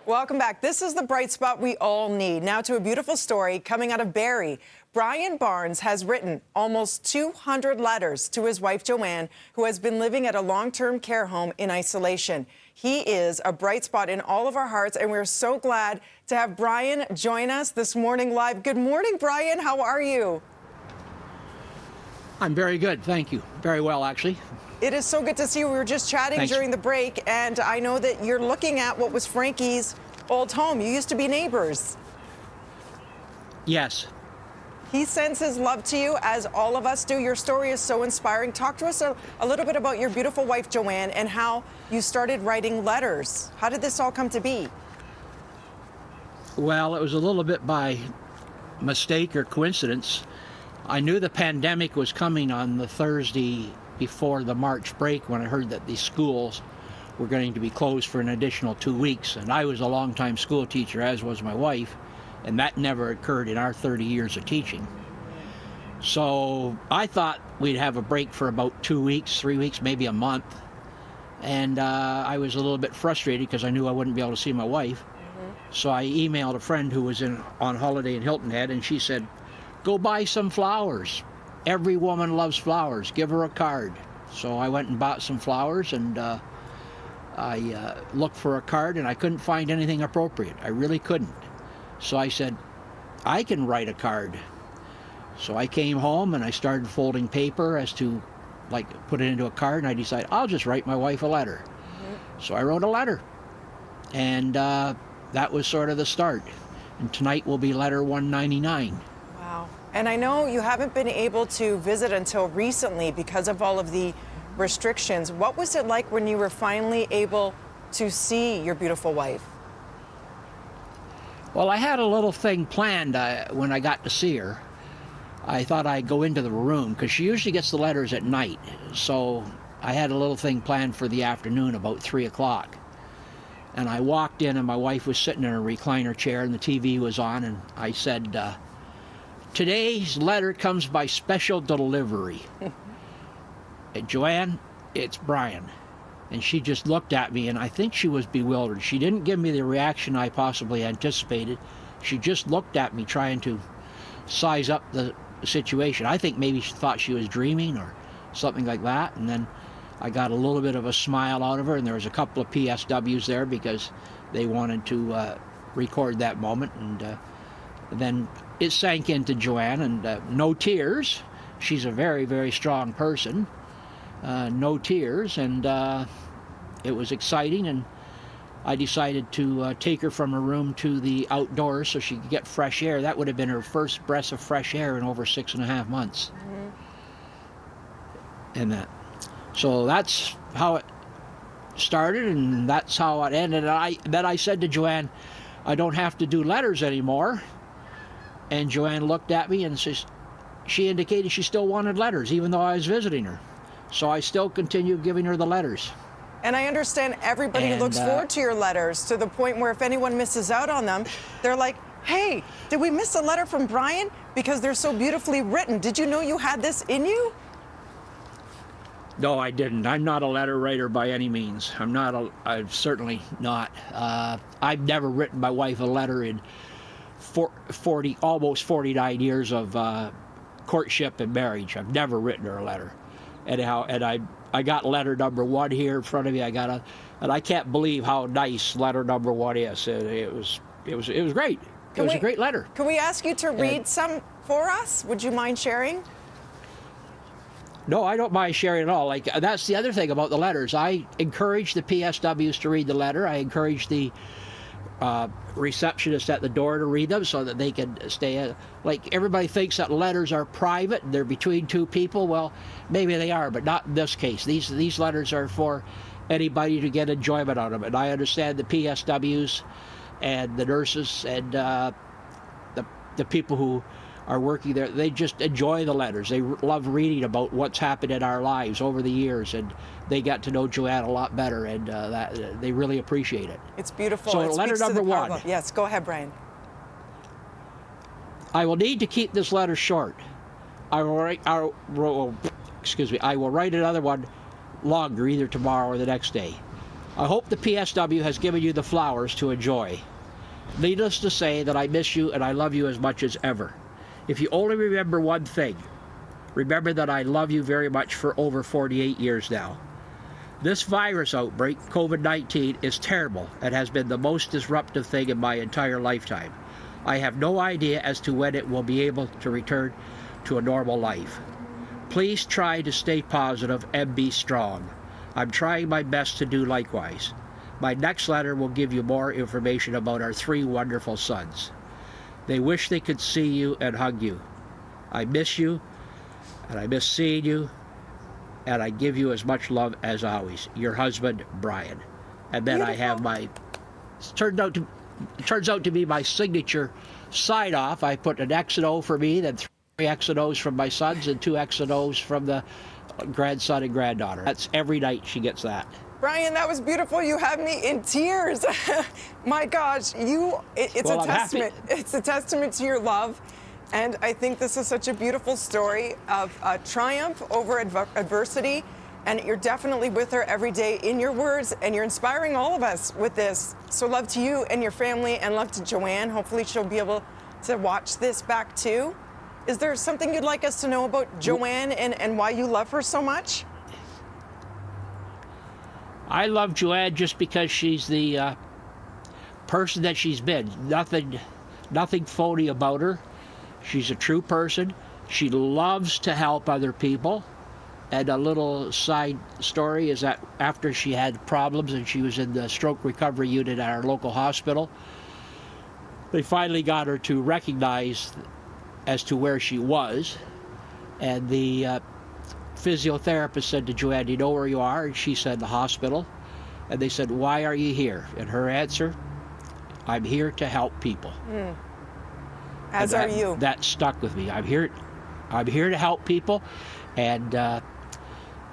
Welcome back. This is the bright spot we all need. Now to a beautiful story coming out of Barrie. Brian Barnes has written almost 200 letters to his wife, Joanne, who has been living at a long-term care home in isolation. He is a bright spot in all of our hearts, and we're so glad to have Brian join us this morning live. Good morning, Brian. How are you? I'm very good, thank you. Very well, actually. It is so good to see you. We were just chatting during the break, and I know that you're looking at what was Frankie's old home. You used to be neighbors. Yes. He sends his love to you, as all of us do. Your story is so inspiring. Talk to us a little bit about your beautiful wife, Joanne, and how you started writing letters. How did this all come to be? Well, it was a little bit by mistake or coincidence. I knew the pandemic was coming on the Thursday before the March break when I heard that the schools were going to be closed for an additional 2 weeks. And I was a longtime school teacher, as was my wife, and that never occurred in our 30 years of teaching. So I thought we'd have a break for about 2 weeks, 3 weeks, maybe a month. And I was a little bit frustrated because I knew I wouldn't be able to see my wife. So I emailed a friend who was on holiday in Hilton Head, and she said, "Go buy some flowers. Every woman loves flowers. Give her a card." So I went and bought some flowers, and I looked for a card, and I couldn't find anything appropriate. I really couldn't. So I said, I can write a card. So I came home, and I started folding paper as to, like, put it into a card, and I decided, I'll just write my wife a letter. So I wrote a letter, and that was sort of the start. And tonight will be letter 199. Wow. And I know you haven't been able to visit until recently because of all of the restrictions. What was it like when you were finally able to see your beautiful wife? Well, I had a little thing planned when I got to see her. I thought I'd go into the room because she usually gets the letters at night. So I had a little thing planned for the afternoon about 3 o'clock. And I walked in, and my wife was sitting in a recliner chair, and the TV was on, and I said, "Today's letter comes by special delivery. Joanne, it's Brian." And she just looked at me, and I think she was bewildered. She didn't give me the reaction I possibly anticipated. She just looked at me trying to size up the situation. I think maybe she thought she was dreaming or something like that. And then I got a little bit of a smile out of her, and there was a couple of PSWs there because they wanted to record that moment. And then it sank into Joanne, and no tears. She's a very, very strong person. No tears, and it was exciting, and I decided to take her from her room to the outdoors so she could get fresh air. That would have been her first breath of fresh air in over 6.5 months. And so that's how it started, and that's how it ended. And then I said to Joanne, I don't have to do letters anymore. And Joanne looked at me, and she indicated she still wanted letters, even though I was visiting her. So I still continue giving her the letters. And I understand everybody looks forward to your letters, to the point where if anyone misses out on them, they're like, "Hey, did we miss a letter from Brian?" Because they're so beautifully written. Did you know you had this in you? No, I didn't. I'm not a letter writer by any means. I'm certainly not. I've never written my wife a letter in almost 49 years of courtship and marriage. I've never written her a letter. Anyhow, and I got letter number 1 here in front of me. And I can't believe how nice letter number 1 is. It was great. It was a great letter. Can we ask you to read some for us? Would you mind sharing? No, I don't mind sharing at all. Like, that's the other thing about the letters. I encourage the PSWs to read the letter. I encourage the receptionist at the door to read them so that they can stay. Like, everybody thinks that letters are private and they're between 2 people. Well, maybe they are, but not in this case. These letters are for anybody to get enjoyment out of it. And I understand the PSWs and the nurses and the people who are working there, they just enjoy the letters. They love reading about what's happened in our lives over the years, and they got to know Joanne a lot better, and they really appreciate it. It's beautiful. So letter number 1. Yes, go ahead, Brian. I will need to keep this letter short. I will write another one longer, either tomorrow or the next day. I hope the PSW has given you the flowers to enjoy. Needless to say that I miss you and I love you as much as ever. If you only remember one thing, remember that I love you very much for over 48 years now. This virus outbreak, COVID-19, is terrible and has been the most disruptive thing in my entire lifetime. I have no idea as to when it will be able to return to a normal life. Please try to stay positive and be strong. I'm trying my best to do likewise. My next letter will give you more information about our 3 wonderful sons. They wish they could see you and hug you. I miss you, and I miss seeing you, and I give you as much love as always. Your husband, Brian. And then Beautiful. I have my, it turns out to be my signature sign-off. I put an X and O for me, then 3 X and O's from my sons, and 2 X and O's from the grandson and granddaughter. That's every night she gets that. Brian, that was beautiful. You have me in tears. My gosh, it's Well, a I'm happy. testament. It's a testament to your love. And I think this is such a beautiful story of triumph over adversity. And you're definitely with her every day in your words, and you're inspiring all of us with this. So love to you and your family, and love to Joanne. Hopefully she'll be able to watch this back too. Is there something you'd like us to know about Joanne and why you love her so much? I love Joanne just because she's the person that she's been. Nothing phony about her. She's a true person. She loves to help other people. And a little side story is that after she had problems and she was in the stroke recovery unit at our local hospital, they finally got her to recognize as to where she was. And the physiotherapist said to Joanne, "Do you know where you are?" And she said, "The hospital." And they said, "Why are you here?" And her answer, "I'm here to help people." As And are you. That stuck with me. I'm here to help people, and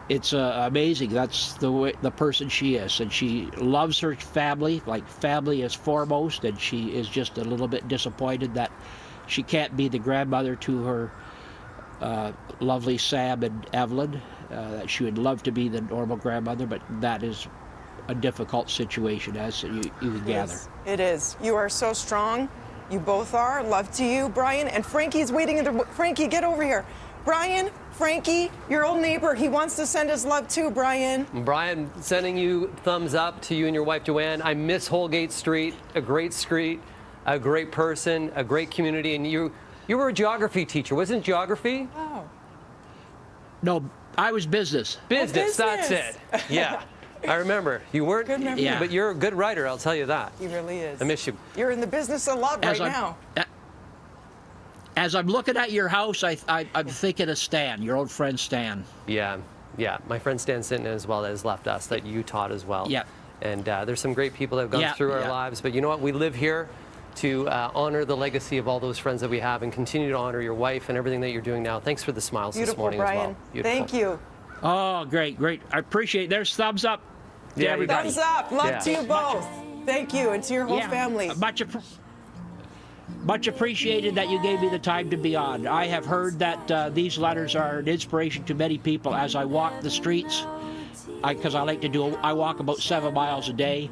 it's amazing. That's the person she is, and she loves her family. Like, family is foremost, and she is just a little bit disappointed that she can't be the grandmother to her lovely Sam and Evelyn. That she would love to be the normal grandmother, but that is a difficult situation, as you can gather. It is. You are so strong. You both are. Love to you, Brian. And Frankie's waiting. Frankie, get over here. Brian, Frankie, your old neighbor, he wants to send us love too, Brian. Brian, sending you thumbs up to you and your wife, Joanne. I miss Holgate Street, a great street, a great person, a great community. And you were a geography teacher. Wasn't it geography? Oh. No, I was business. Business, that's business. it. Yeah. I remember. You weren't, Good memory. Yeah. but you're a good writer, I'll tell you that. He really is. I miss you. You're in the business of love right now. As I'm looking at your house, I'm thinking of Stan, your old friend Stan. Yeah. My friend Stan Sinton as well has left us, that you taught as well. Yeah. And there's some great people that have gone Yeah, through our yeah. lives. But you know what? We live here to honor the legacy of all those friends that we have, and continue to honor your wife and everything that you're doing now. Thanks for the smiles this Beautiful, morning Brian. as well. Beautiful. Thank you. Oh, great. I appreciate it. There's thumbs up to Yeah, everybody. Thumbs up. Love Yeah. to you both. Thank you, and to your whole family. Much appreciated that you gave me the time to be on. I have heard that these letters are an inspiration to many people as I walk the streets, because I walk about 7 miles a day,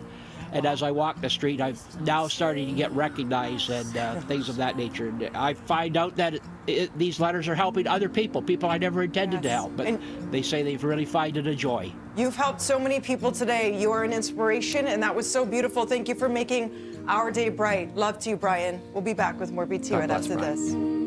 and as I walk the street, I'm now starting to get recognized and things of that nature. And I find out that these letters are helping other people I never intended to Yes. help, but And they say they've really found it a joy. you've helped so many people today. You are an inspiration, and that was so beautiful. Thank you for making our day bright. Love to you, Brian. We'll be back with more BT God right bless, after Brian. this.